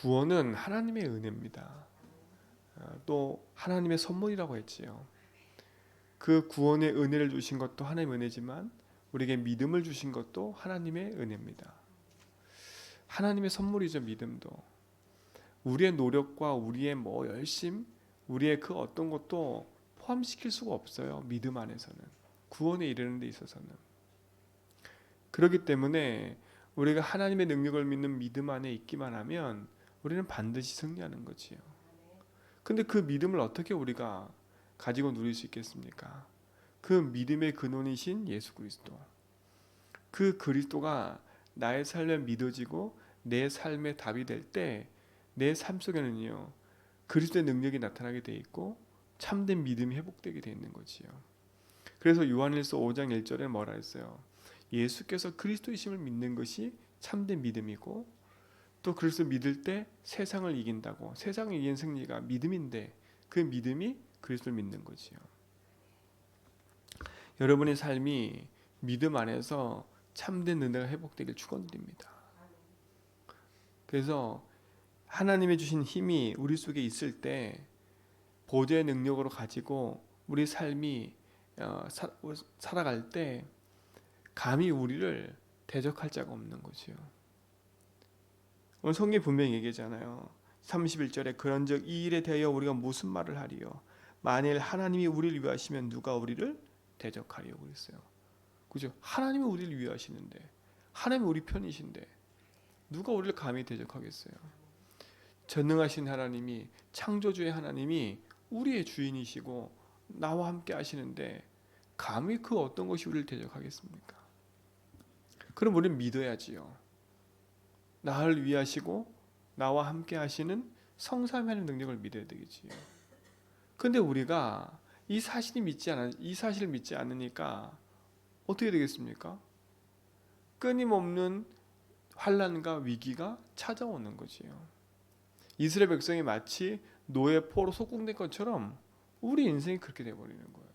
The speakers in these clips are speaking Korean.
구원은 하나님의 은혜입니다. 또 하나님의 선물이라고 했지요. 그 구원의 은혜를 주신 것도 하나님의 은혜지만 우리에게 믿음을 주신 것도 하나님의 은혜입니다. 하나님의 선물이죠. 믿음도 우리의 노력과 우리의 열심, 우리의 그 어떤 것도 포함시킬 수가 없어요. 믿음 안에서는, 구원에 이르는 데 있어서는. 그렇기 때문에 우리가 하나님의 능력을 믿는 믿음 안에 있기만 하면 우리는 반드시 승리하는 거지요. 근데 그 믿음을 어떻게 우리가 가지고 누릴 수 있겠습니까? 그 믿음의 근원이신 예수 그리스도, 그 그리스도가 나의 삶에 믿어지고 내 삶의 답이 될 때 내 삶 속에는요 그리스도의 능력이 나타나게 돼 있고 참된 믿음이 회복되게 돼 있는 거지요. 그래서 요한일서 5장 1절에 뭐라 했어요? 예수께서 그리스도이심을 믿는 것이 참된 믿음이고, 또 그리스도 믿을 때 세상을 이긴다고. 세상을 이긴 승리가 믿음인데 그 믿음이 그리스도를 믿는 거지요. 여러분의 삶이 믿음 안에서 참된 은혜가 회복되길 축원드립니다. 그래서 하나님의 주신 힘이 우리 속에 있을 때 보좌의 능력으로 가지고 우리 삶이 살아갈 때 감히 우리를 대적할 자가 없는 거지요. 오늘 성경이 분명히 얘기하잖아요. 31절에 그런즉 이 일에 대하여 우리가 무슨 말을 하리요? 만일 하나님이 우리를 위하시면 누가 우리를 대적하리요? 그랬어요. 그죠? 하나님이 우리를 위하시는데, 하나님이 우리 편이신데 누가 우리를 감히 대적하겠어요? 전능하신 하나님이, 창조주의 하나님이 우리의 주인이시고 나와 함께 하시는데 감히 그 어떤 것이 우리를 대적하겠습니까? 그럼 우리는 믿어야지요. 나를 위하시고 나와 함께 하시는 성삼위 하나님의 능력을 믿어야 되겠지요. 근데 우리가 이 사실을 믿지 않으니까 어떻게 되겠습니까? 끊임없는 환난과 위기가 찾아오는 거지요. 이스라엘 백성이 마치 노예 포로 속국된 것처럼 우리 인생이 그렇게 돼버리는 거예요.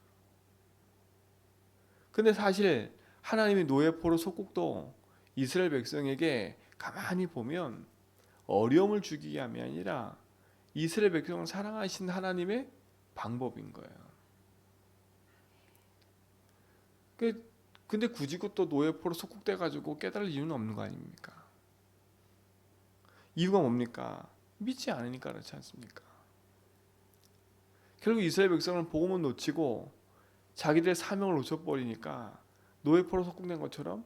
근데 사실 하나님이 노예 포로 속국도 이스라엘 백성에게 가만히 보면 어려움을 주기 위함이 아니라 이스라엘 백성을 사랑하신 하나님의 방법인 거예요. 근데 굳이 또 노예 포로 속국돼 가지고 깨달을 이유는 없는 거 아닙니까? 이유가 뭡니까? 믿지 않으니까 그렇지 않습니까? 결국 이스라엘 백성은 복음을 놓치고 자기들의 사명을 놓쳐버리니까 노예포로 속국된 것처럼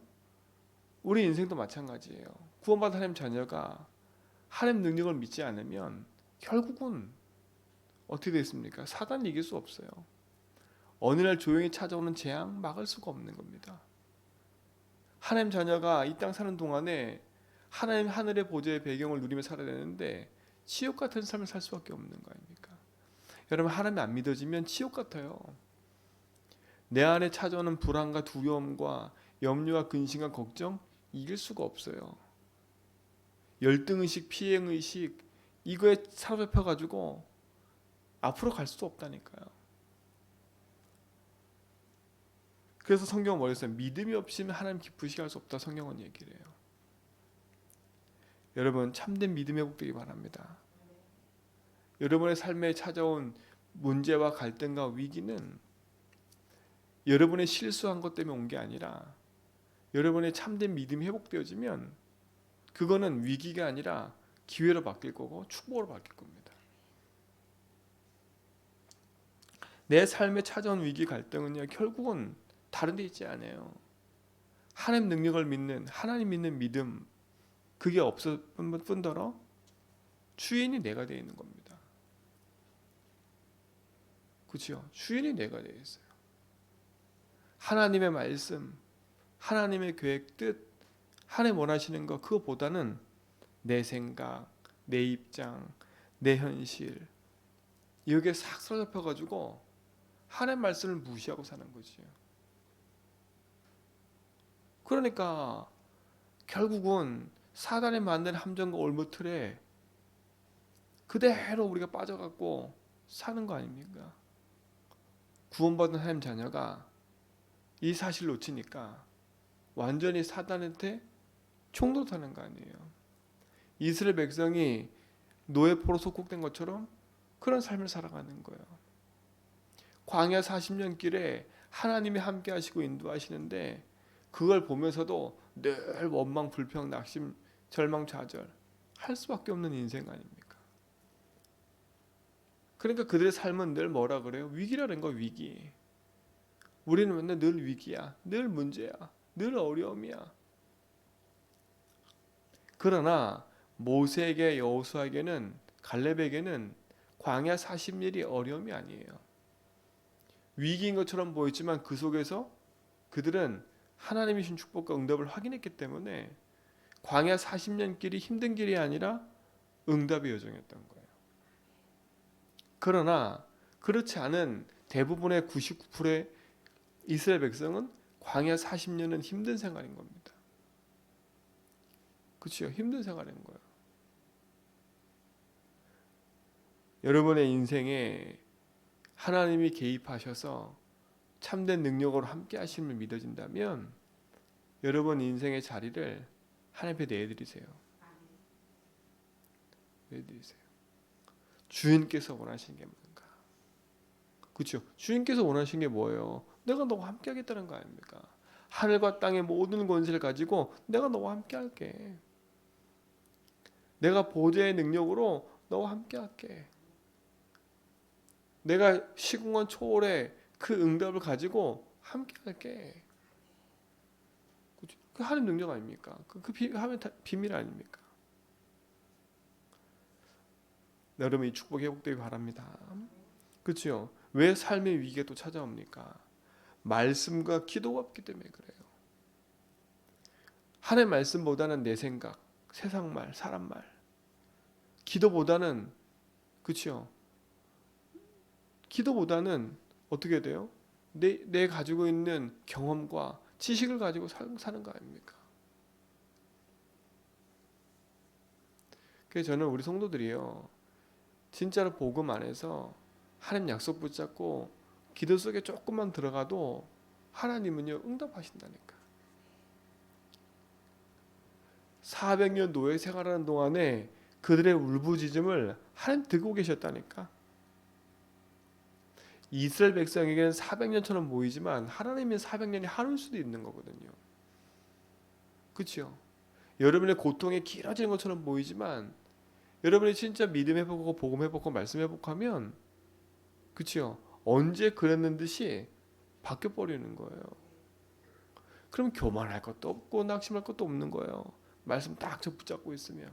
우리 인생도 마찬가지예요. 구원받은 하나님 자녀가 하나님 능력을 믿지 않으면 결국은 어떻게 되겠습니까? 사단이 이길 수 없어요. 어느 날 조용히 찾아오는 재앙 막을 수가 없는 겁니다. 하나님 자녀가 이 땅 사는 동안에 하나님 하늘의 보좌의 배경을 누리며 살아야 되는데 지옥 같은 삶을 살 수밖에 없는 거 아닙니까? 여러분, 하나님 안 믿어지면 지옥 같아요. 내 안에 찾아오는 불안과 두려움과 염려와 근심과 걱정 이길 수가 없어요. 열등의식, 피해의식 이거에 사로잡혀가지고 앞으로 갈 수도 없다니까요. 그래서 성경은 뭐라 했어요? 믿음이 없이는 하나님 기쁘시게 할 수 없다. 성경은 얘기를 해요. 여러분, 참된 믿음이 회복되기 바랍니다. 여러분의 삶에 찾아온 문제와 갈등과 위기는 여러분의 실수한 것 때문에 온 게 아니라 여러분의 참된 믿음이 회복되어지면 그거는 위기가 아니라 기회로 바뀔 거고 축복으로 바뀔 겁니다. 내 삶에 찾아온 위기 갈등은요 결국은 다른 데 있지 않아요. 하나님 능력을 믿는, 하나님 믿는 믿음, 그게 없을 뿐더러 주인이 내가 되어 있는 겁니다. 그렇죠? 주인이 내가 되어 있어요. 하나님의 말씀, 하나님의 계획, 뜻, 하나님 원하시는 것, 그거보다는 내 생각, 내 입장, 내 현실 여기에 싹 사로잡혀가지고 하나님 말씀을 무시하고 사는 거지요. 그러니까 결국은 사단이 만든 함정과 올무틀에 그대로 우리가 빠져갖고 사는 거 아닙니까? 구원받은 하나님 자녀가 이 사실을 놓치니까 완전히 사단한테 총독하는 거 아니에요. 이스라엘 백성이 노예포로 속국된 것처럼 그런 삶을 살아가는 거예요. 광야 40년 길에 하나님이 함께 하시고 인도하시는데 그걸 보면서도 늘 원망, 불평, 낙심, 절망, 좌절 할 수밖에 없는 인생 아닙니까? 그러니까 그들의 삶은 늘 뭐라 그래요? 위기라는 거, 위기. 우리는 맨날 늘 위기야, 늘 문제야, 늘 어려움이야. 그러나 모세에게, 여호수아에게는, 갈렙에게는 광야 40일이 어려움이 아니에요. 위기인 것처럼 보였지만 그 속에서 그들은 하나님이 주신 축복과 응답을 확인했기 때문에 광야 40년 길이 힘든 길이 아니라 응답의 여정이었던 거예요. 그러나 그렇지 않은 대부분의 99%의 이스라엘 백성은 광야 40년은 힘든 생활인 겁니다. 그렇죠? 힘든 생활인 거예요. 여러분의 인생에 하나님이 개입하셔서 참된 능력으로 함께 하심을 믿어진다면 여러분 인생의 자리를 하나님 앞에 내드리세요. 내드리세요. 주인께서 원하시는 게 뭔가? 그렇죠? 주인께서 원하시는 게 뭐예요? 내가 너와 함께 하겠다는 거 아닙니까? 하늘과 땅의 모든 권세를 가지고 내가 너와 함께 할게. 내가 보좌의 능력으로 너와 함께 할게. 내가 시공간 초월의 그 응답을 가지고 함께 할게. 그 하는 능력 아닙니까? 하면 비밀 아닙니까? 여러분 이 축복 회복되기 바랍니다. 그렇죠? 왜 삶의 위기가 또 찾아옵니까? 말씀과 기도가 없기 때문에 그래요. 하나님의 말씀보다는 내 생각, 세상 말, 사람 말. 기도보다는 그렇죠? 기도보다는 어떻게 돼요? 내 가지고 있는 경험과 지식을 가지고 사는 거 아닙니까? 그래서 저는 우리 성도들이요, 진짜로 복음 안에서 하나님 약속 붙잡고 기도 속에 조금만 들어가도 하나님은요 응답하신다니까. 400년 노예 생활하는 동안에 그들의 울부짖음을 하나님 듣고 계셨다니까. 이스라엘 백성에게는 400년처럼 보이지만 하나님은 400년이 하루일 수도 있는 거거든요. 그렇죠? 여러분의 고통이 길어지는 것처럼 보이지만 여러분이 진짜 믿음 회복하고 복음 회복하고 말씀 회복하면 그렇죠? 언제 그랬는 듯이 바뀌어 버리는 거예요. 그럼 교만할 것도 없고 낙심할 것도 없는 거예요. 말씀 딱 붙잡고 있으면.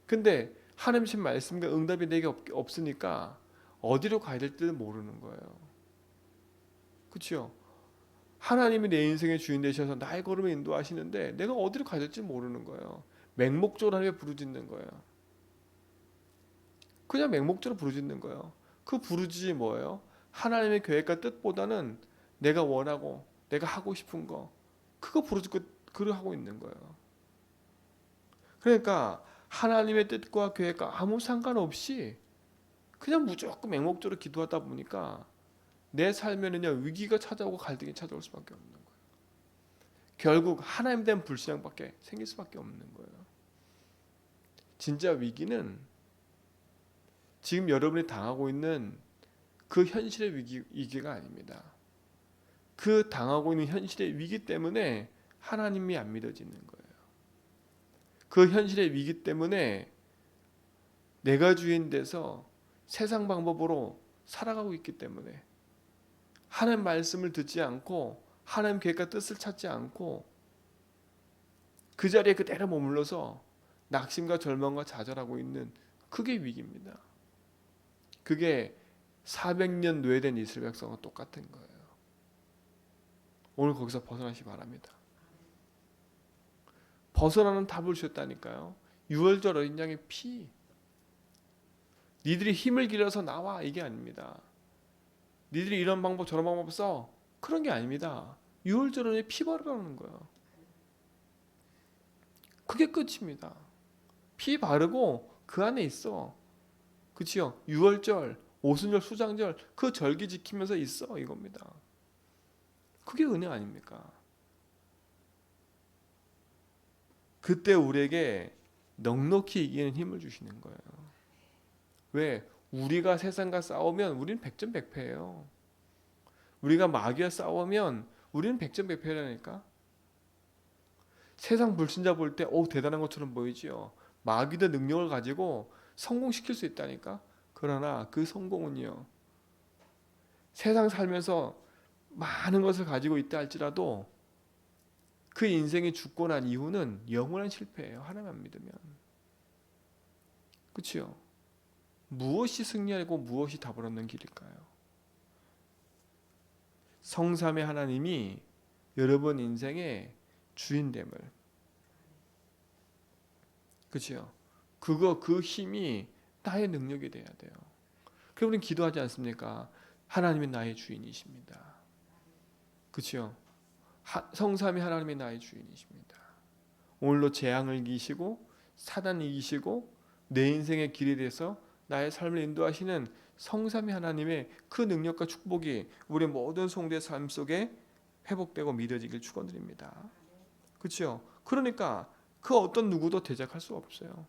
근데 하나님 신 말씀과 응답이 내게 없으니까 어디로 가야 될지는 모르는 거예요. 그렇죠? 하나님이 내 인생의 주인 되셔서 나의 걸음을 인도하시는데 내가 어디로 가야 될지 모르는 거예요. 맹목적으로 하나님의 부르짖는 거예요. 그냥 맹목적으로 부르짖는 거예요. 그 부르짖이 뭐예요? 하나님의 계획과 뜻보다는 내가 원하고 내가 하고 싶은 거 그거 부르짖고 그걸 하고 있는 거예요. 그러니까 하나님의 뜻과 계획과 아무 상관없이 그냥 무조건 맹목적으로 기도하다 보니까 내 삶에는요 위기가 찾아오고 갈등이 찾아올 수밖에 없는 거예요. 결국 하나님에 대한 불신앙밖에 생길 수밖에 없는 거예요. 진짜 위기는 지금 여러분이 당하고 있는 그 현실의 위기가 아닙니다. 그 당하고 있는 현실의 위기 때문에 하나님이 안 믿어지는 거예요. 그 현실의 위기 때문에 내가 주인 돼서 세상 방법으로 살아가고 있기 때문에 하나님 말씀을 듣지 않고 하나님 계획과 뜻을 찾지 않고 그 자리에 그대로 머물러서 낙심과 절망과 좌절하고 있는 그게 위기입니다. 그게 400년 노예된 이스라엘 백성과 똑같은 거예요. 오늘 거기서 벗어나시기 바랍니다. 벗어나는 답을 주셨다니까요. 유월절 어린 양의 피. 니들이 힘을 길러서 나와 이게 아닙니다. 니들이 이런 방법 저런 방법 써 그런 게 아닙니다. 유월절 어린 양의 피 바르라는 거예요. 그게 끝입니다. 피 바르고 그 안에 있어. 그치요? 유월절, 오순절, 수장절 그 절기 지키면서 있어 이겁니다. 그게 은혜 아닙니까? 그때 우리에게 넉넉히 이기는 힘을 주시는 거예요. 왜? 우리가 세상과 싸우면 우리는 백전백패예요. 우리가 마귀와 싸우면 우리는 백전백패라니까. 세상 불신자 볼 때 대단한 것처럼 보이지요. 마귀의 능력을 가지고 성공시킬 수 있다니까. 그러나 그 성공은요, 세상 살면서 많은 것을 가지고 있다 할지라도 그 인생이 죽고 난 이후는 영원한 실패예요. 하나님만 믿으면. 그렇죠? 무엇이 승리하고 무엇이 답을 얻는 길일까요? 성삼의 하나님이 여러분 인생의 주인됨을, 그렇죠? 그 힘이 나의 능력이 돼야 돼요. 그럼 우리는 기도하지 않습니까? 하나님이 나의 주인이십니다. 그렇죠? 성삼위 하나님이 나의 주인이십니다. 오늘도 재앙을 이기시고 사단을 이기시고 내 인생의 길에 대해서 나의 삶을 인도하시는 성삼위 하나님의 그 능력과 축복이 우리 모든 성도의 삶 속에 회복되고 믿어지길 축원드립니다. 그렇죠? 그러니까 그 어떤 누구도 대적할 수 없어요.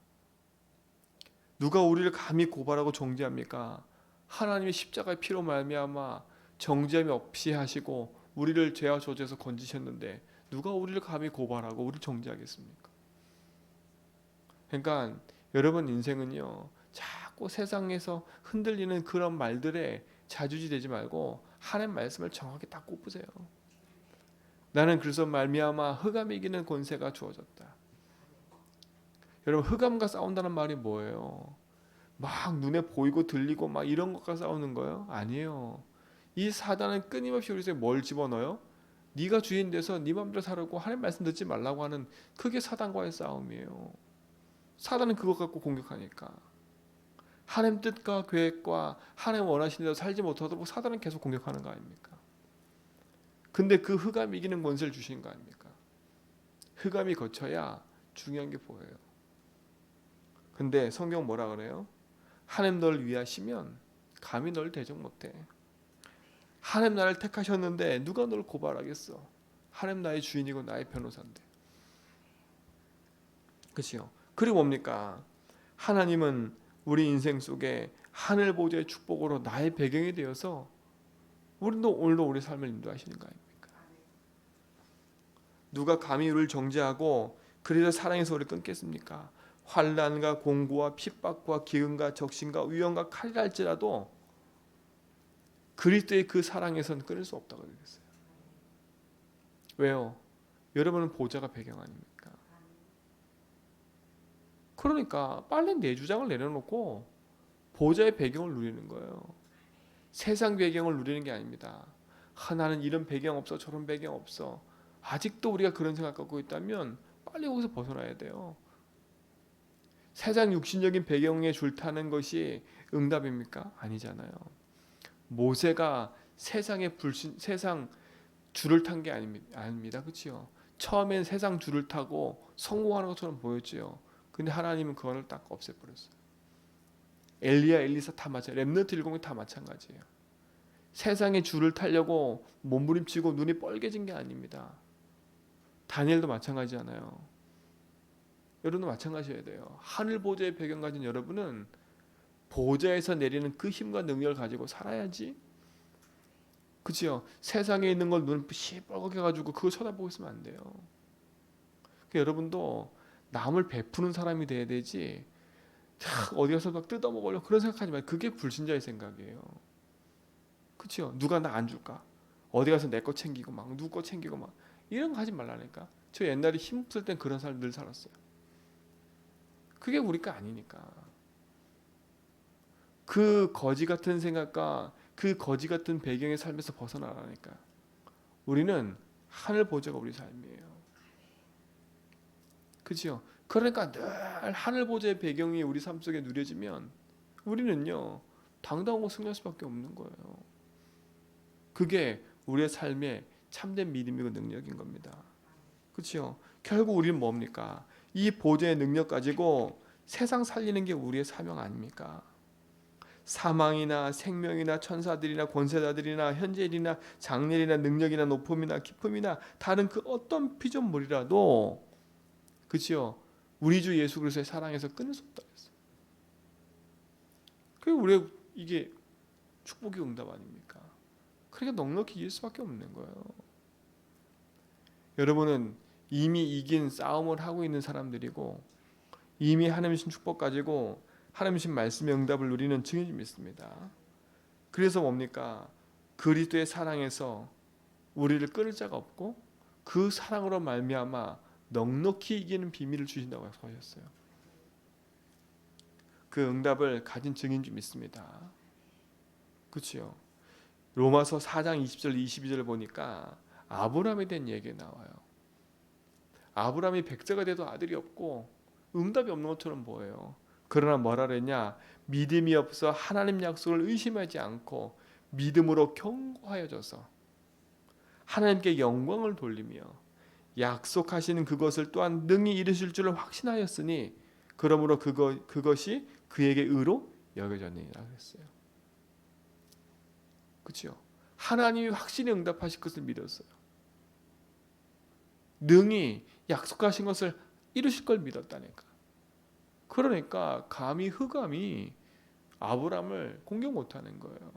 누가 우리를 감히 고발하고 정죄합니까? 하나님의 십자가의 피로 말미암아 정죄함이 없이 하시고 우리를 죄와 저주에서 건지셨는데 누가 우리를 감히 고발하고 우리를 정죄하겠습니까? 그러니까 여러분 인생은요, 자꾸 세상에서 흔들리는 그런 말들에 자주지 되지 말고 하나님 말씀을 정확히 딱 꼽으세요. 나는 그래서 말미암아 흑암이 이기는 권세가 주어졌다. 여러분, 흑암과 싸운다는 말이 뭐예요? 막 눈에 보이고 들리고 막 이런 것과 싸우는 거예요? 아니에요. 이 사단은 끊임없이 우리 속에 뭘 집어넣어요? 네가 주인 돼서 네 맘대로 살고 하나님 말씀 듣지 말라고 하는, 그게 사단과의 싸움이에요. 사단은 그것 갖고 공격하니까. 하나님 뜻과 계획과 하나님 원하시는 대로 살지 못하도록 사단은 계속 공격하는 거 아닙니까? 근데 그 흑암이 이기는 권세를 주신 거 아닙니까? 흑암이 거쳐야 중요한 게 보여요. 근데 성경 뭐라 그래요? 하나님 널 위하시면 감히 널 대적 못해. 하나님 나를 택하셨는데 누가 널 고발하겠어? 하나님 나의 주인이고 나의 변호사인데. 그렇죠? 그리고 뭡니까? 하나님은 우리 인생 속에 하늘 보좌의 축복으로 나의 배경이 되어서 우리도 오늘도 우리 삶을 인도하시는 거 아닙니까? 누가 감히 우리를 정죄하고 그래서 사랑해서 우리를 끊겠습니까? 환난과 공고와 핍박과 기근과 적신과 위험과 칼이라 할지라도 그리스도의 그 사랑에서는 끊을 수 없다고 그랬어요. 왜요? 여러분은 보좌가 배경 아닙니까? 그러니까 빨리 내 주장을 내려놓고 보좌의 배경을 누리는 거예요. 세상 배경을 누리는 게 아닙니다. 나는 이런 배경 없어, 저런 배경 없어. 아직도 우리가 그런 생각 갖고 있다면 빨리 거기서 벗어나야 돼요. 세상 육신적인 배경에 줄타는 것이 응답입니까? 아니잖아요. 모세가 세상 줄을 탄 게 아닙니다. 그렇죠? 처음엔 세상 줄을 타고 성공하는 것처럼 보였지요. 근데 하나님은 그거를 딱 없애버렸어요. 엘리야, 엘리사 다 마찬가지예요. 렘넌트 일공이 다 마찬가지예요. 세상의 줄을 타려고 몸부림치고 눈이 뻘개진 게 아닙니다. 다니엘도 마찬가지잖아요. 여러분도 마찬가지여야 돼요. 하늘 보좌의 배경 가진 여러분은 보좌에서 내리는 그 힘과 능력을 가지고 살아야지. 그치요? 세상에 있는 걸 눈 시뻘겋게 가지고 그걸 쳐다보고 있으면 안 돼요. 그러니까 여러분도 남을 베푸는 사람이 돼야 되지, 어디 가서 막 뜯어먹으려고 그런 생각하지 마요. 그게 불신자의 생각이에요. 그치요? 누가 나 안 줄까? 어디 가서 내 거 챙기고 막 누구 거 챙기고 막 이런 거 하지 말라니까. 저 옛날에 힘없을 땐 그런 삶 늘 살았어요. 그게 우리 거 아니니까. 그 거지 같은 생각과 그 거지 같은 배경의 삶에서 벗어나라니까. 우리는 하늘 보좌가 우리 삶이에요. 그렇죠? 그러니까 늘 하늘 보좌의 배경이 우리 삶 속에 누려지면 우리는요, 당당하고 승리할 수밖에 없는 거예요. 그게 우리의 삶의 참된 믿음이고 능력인 겁니다. 그렇죠? 결국 우리는 뭡니까? 이 보좌의 능력 가지고 세상 살리는 게 우리의 사명 아닙니까? 사망이나 생명이나 천사들이나 권세자들이나 현재일이나 장래일이나 능력이나 높음이나 깊음이나 다른 그 어떤 피조물이라도, 그렇죠? 우리 주 예수 그리스도의 사랑에서 끊을 수 없다 그랬어요. 그게 우리 이게 축복의 응답 아닙니까? 그러니까 넉넉히 이길 수밖에 없는 거예요. 여러분은 이미 이긴 싸움을 하고 있는 사람들이고 이미 하나님 주신 축복 가지고 하나님 주신 말씀의 응답을 누리는 증인이 믿습니다. 그래서 뭡니까? 그리스도의 사랑에서 우리를 끊을 자가 없고 그 사랑으로 말미암아 넉넉히 이기는 비밀을 주신다고 하셨어요. 그 응답을 가진 증인 줄 믿습니다. 그렇죠? 로마서 4장 20절 22절을 보니까 아브라함에 대한 얘기가 나와요. 아브라함이 백제가 돼도 아들이 없고 응답이 없는 것처럼 보여요. 그러나 뭐라 그랬냐? 믿음이 없어 하나님 약속을 의심하지 않고 믿음으로 견고하여져서 하나님께 영광을 돌리며 약속하시는 그것을 또한 능히 이루실 줄을 확신하였으니 그러므로 그것이 그에게 의로 여겨졌느니라 그랬어요. 그렇죠? 하나님이 확실히 응답하실 것을 믿었어요. 능히 약속하신 것을 이루실 걸 믿었다니까. 그러니까 감히 흑암이 아브라함을 공격 못하는 거예요.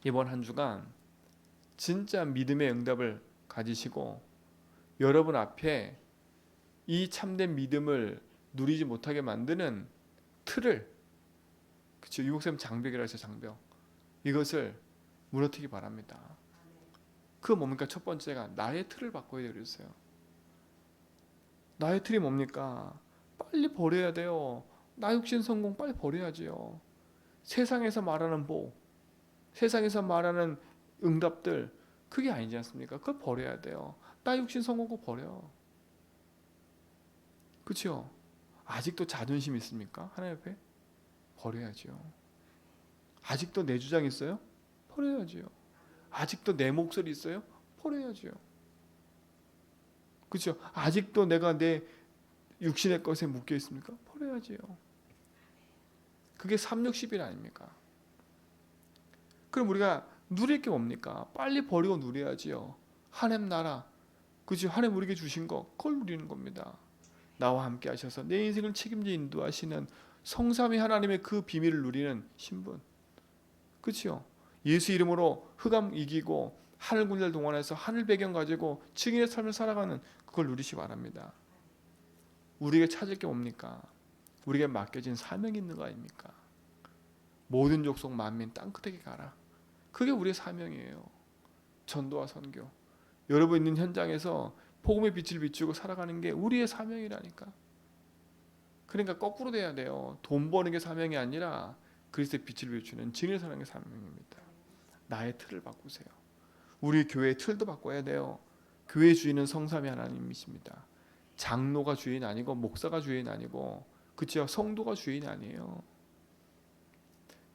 이번 한 주간 진짜 믿음의 응답을 가지시고 여러분 앞에 이 참된 믿음을 누리지 못하게 만드는 틀을, 그렇죠? 유목사님 장벽이라 해서 장벽, 이것을 무너뜨리기 바랍니다. 그 뭡니까? 첫 번째가 나의 틀을 바꿔야 돼요. 그랬어요. 나의 틀이 뭡니까? 빨리 버려야 돼요. 나 육신 성공 빨리 버려야지요. 세상에서 말하는 복, 세상에서 말하는 응답들, 그게 아니지 않습니까? 그걸 버려야 돼요. 나 육신 성공 꼭 버려. 그렇죠? 아직도 자존심 있습니까? 하나님 앞에? 버려야죠. 아직도 내 주장 있어요? 버려야죠. 아직도 내 목소리 있어요? 버려야죠. 그렇죠? 아직도 내가 내 육신의 것에 묶여 있습니까? 버려야지요. 그게 360일 아닙니까? 그럼 우리가 누릴 게 뭡니까? 빨리 버리고 누려야지요. 하나님 나라, 그렇죠? 하나님 우리에게 주신 거, 그걸 누리는 겁니다. 나와 함께 하셔서 내 인생을 책임져 인도하시는 성삼위 하나님의 그 비밀을 누리는 신분, 그렇죠? 예수 이름으로 흑암 이기고 하늘 군대를 동원해서 하늘 배경 가지고 증인의 삶을 살아가는 그걸 누리시 바랍니다. 우리에게 찾을 게 뭡니까? 우리에게 맡겨진 사명이 있는 거 아닙니까? 모든 족속 만민 땅끝에게 가라. 그게 우리의 사명이에요. 전도와 선교. 여러분 있는 현장에서 복음의 빛을 비추고 살아가는 게 우리의 사명이라니까. 그러니까 거꾸로 돼야 돼요. 돈 버는 게 사명이 아니라 그리스도의 빛을 비추는 증인을 사는 게 사명입니다. 나의 틀을 바꾸세요. 우리 교회의 틀도 바꿔야 돼요. 교회 주인은 성삼위 하나님이십니다. 장로가 주인 아니고 목사가 주인 아니고, 그렇죠? 성도가 주인 아니에요.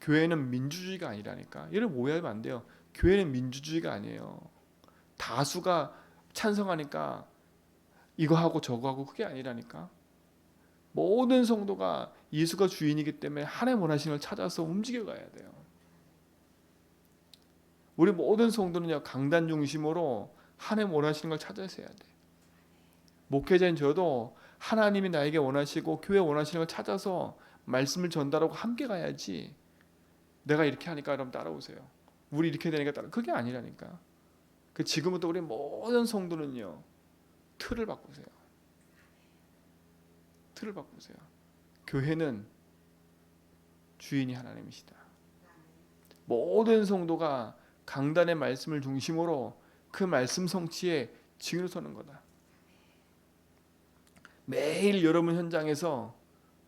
교회는 민주주의가 아니라니까. 여러분 오해하면 안 돼요. 교회는 민주주의가 아니에요. 다수가 찬성하니까 이거 하고 저거 하고, 그게 아니라니까. 모든 성도가 예수가 주인이기 때문에 하나님 원하시는 걸 찾아서 움직여 가야 돼요. 우리 모든 성도는요, 강단 중심으로 하나님 원하시는 걸 찾아서 해야 돼. 목회자인 저도 하나님이 나에게 원하시고 교회 원하시는 걸 찾아서 말씀을 전달하고 함께 가야지, 내가 이렇게 하니까 여러분 따라오세요, 우리 이렇게 되니까 따라, 그게 아니라니까. 지금부터 우리 모든 성도는요, 틀을 바꾸세요. 틀을 바꾸세요. 교회는 주인이 하나님이시다. 모든 성도가 강단의 말씀을 중심으로 그 말씀 성취에 증인으로 서는 거다. 매일 여러분 현장에서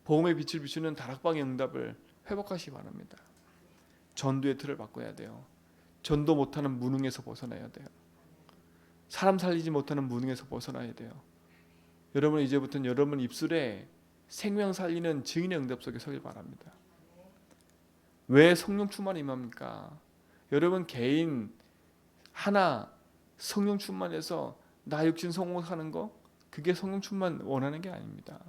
복음의 빛을 비추는 다락방의 응답을 회복하시기 바랍니다. 전도의 틀을 바꿔야 돼요. 전도 못하는 무능에서 벗어나야 돼요. 사람 살리지 못하는 무능에서 벗어나야 돼요. 여러분 이제부터는 여러분 입술에 생명 살리는 증인의 응답 속에 서길 바랍니다. 왜 성령 충만이 임합니까? 여러분 개인 하나 성령 충만해서 나 육신 성공하는 거, 그게 성령 충만 원하는 게 아닙니다.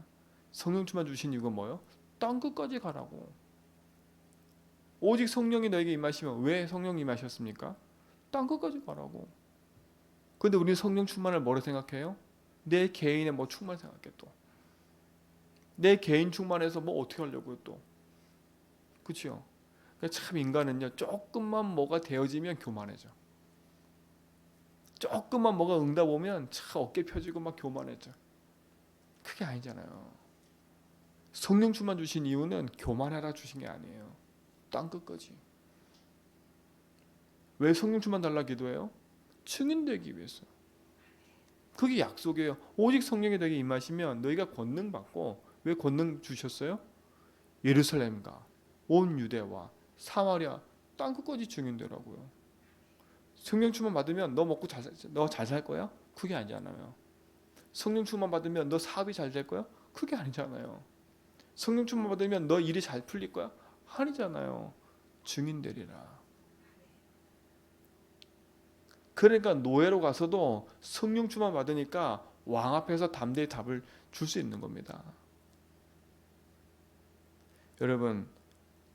성령 충만 주신 이유가 뭐예요? 땅 끝까지 가라고. 오직 성령이 너에게 임하시면, 왜 성령이 임하셨습니까? 땅 끝까지 가라고. 근데 우리는 성령 충만을 뭐로 생각해요? 내 개인의 뭐 충만 생각해 또. 내 개인 충만해서 뭐 어떻게 하려고요 또. 그렇죠? 참 인간은요 조금만 뭐가 되어지면 교만해져. 조금만 뭐가 응답 오면 참 어깨 펴지고 막 교만해져. 그게 아니잖아요. 성령 충만 주신 이유는 교만하라 주신 게 아니에요. 땅 끝까지. 왜 성령 충만 달라 기도해요? 증인되기 위해서. 그게 약속이에요. 오직 성령이 너에게 임하시면 너희가 권능 받고, 왜 권능 주셨어요? 예루살렘과 온 유대와 사마리아 땅 끝까지 증인되라고요. 성령 충만 받으면 너 먹고 너 잘 살 거야? 그게 아니잖아요. 성령 충만 받으면 너 사업이 잘 될 거야? 그게 아니잖아요. 성령 충만 받으면 너 일이 잘 풀릴 거야? 아니잖아요. 증인되리라. 그러니까 노예로 가서도 성령 충만 받으니까 왕 앞에서 담대히 답을 줄 수 있는 겁니다. 여러분,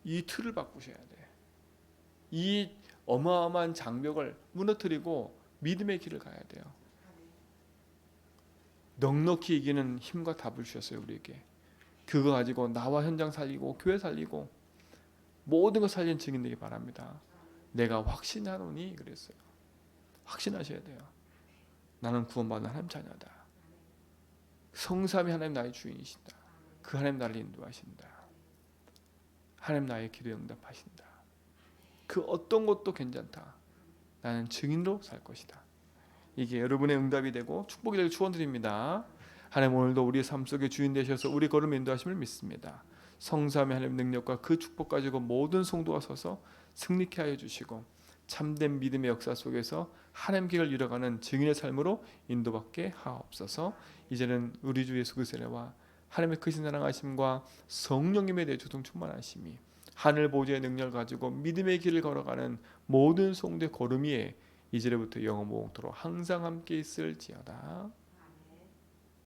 이 틀을 바꾸셔야 돼. 이 어마어마한 장벽을 무너뜨리고 믿음의 길을 가야 돼요. 넉넉히 이기는 힘과 답을 주셨어요, 우리에게. 그거 가지고 나와 현장 살리고 교회 살리고 모든 것 살리는 증인 되기 바랍니다. 내가 확신하노니 그랬어요. 확신하셔야 돼요. 나는 구원받은 하나님 자녀다. 성삼위 하나님 나의 주인이신다. 그 하나님 나를 인도하신다. 하나님 나의 기도에 응답하신다. 그 어떤 것도 괜찮다. 나는 증인으로 살 것이다. 이게 여러분의 응답이 되고 축복이 되길 축원드립니다. 하나님 오늘도 우리의 삶 속에 주인 되셔서 우리 걸음 인도하심을 믿습니다. 성삼위 하나님 능력과 그 축복 가지고 모든 성도가 서서 승리케 하여 주시고 참된 믿음의 역사 속에서 하나님 계획을 이뤄가는 증인의 삶으로 인도받게 하옵소서. 이제는 우리 주 예수 그리스도의 은혜와 하나님의 크신 사랑하심과 성령님의 대조동 충만하심이 하늘 보좌의 능력을 가지고 믿음의 길을 걸어가는 모든 성도의 걸음 위에 이제부터 영원토록 항상 함께 있을지어다.